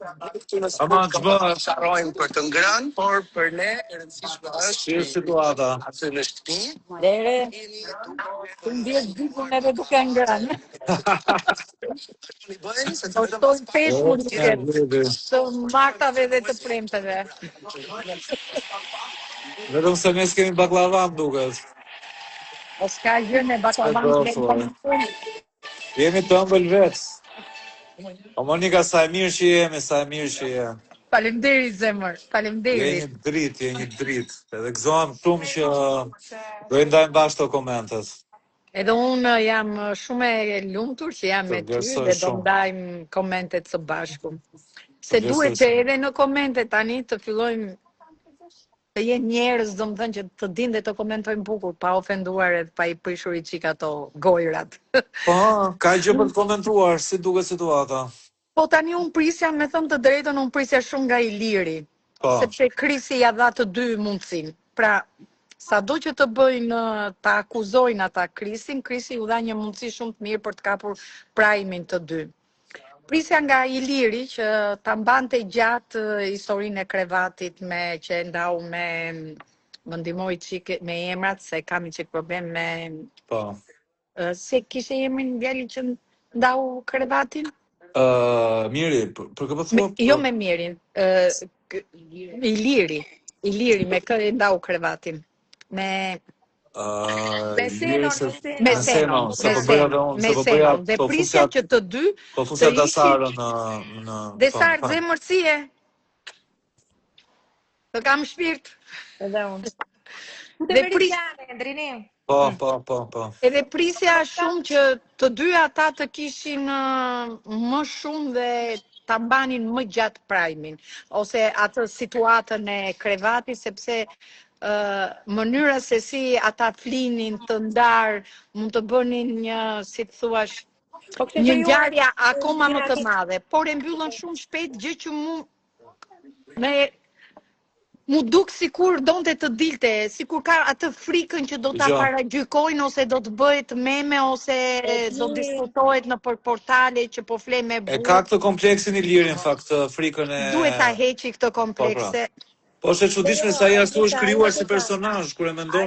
Ama ç'bë? Sharojmë për të ngrënë, por për ne e rëndësishme është Si është situata? aty në shtëpi. Dere, të ndjes dikun edhe duke ngrënë. I bëjnë se Po shtojnë pesh O, mund ja, të vedi. të martave dhe të premteve. Vetëm se ne s'kemi baklava më duket. O s'ka gjë në baklavan do, të fore. Jemi të ëmbël vetë. O Monika, sa e mirë që jemi, sa e mirë që je. Faleminderit zemër, Je faleminderit. një dritë, je një dritë. Edhe gëzohem shumë që do i ndajmë bashkë të komentet. Edhe unë jam shumë e lumtur që jam me ty vlerësoj dhe do shumë. ndajmë komentet së bashku. Se vlerësoj duhet që shumë. edhe në komente tani të fillojmë të jenë njerëz, domethënë që të dinë dhe të komentojnë bukur, pa ofenduar edhe pa i prishur i çik ato gojrat. Po, ka gjë për të komentuar, si duket situata. Po tani unë prisja, me thënë të drejtën, unë prisja shumë nga Iliri. Po. Sepse Krisi ja dha të dy mundësinë. Pra, sado që të bëjnë, ta akuzojnë ata Krisin, Krisi u dha një mundësi shumë të mirë për të kapur prajimin të dy. Prisja nga Iliri që ta mbante gjatë historinë e krevatit me që ndau me më ndihmoi çik me emrat se kam një çik problem me Po. se kishte emrin djali që ndau krevatin? Miri, për këtë thua? Jo me Mirin, Iliri me kë e ndau krevatin. Me Meseno, dhe prisja që të dy po fusja Dasarën në Desar zemërsie. Të kam shpirt. Edhe unë. Dhe prisja, Po. edhe prisja shumë që të dy ata të kishin më shumë dhe ta mbanin më gjatë prajimin, ose atë situatën e krevatit, sepse mënyra se si ata flinin të ndar, mund të bënin një, si të thuash, një ngjarje akoma më të madhe, por e mbyllën shumë shpejt, gjë që mu duk sikur donte të dilte, sikur ka atë frikën që do ta paragjykojnë ose do të bëhet meme ose do diskutohet në për portale që po fle me burr. E ka këtë kompleksin i lirë, në fakt, frikën e... Duhet ta heqi këtë komplekse. Po, është e çuditshme sa ai ashtu është krijuar si personazh kur e mendon.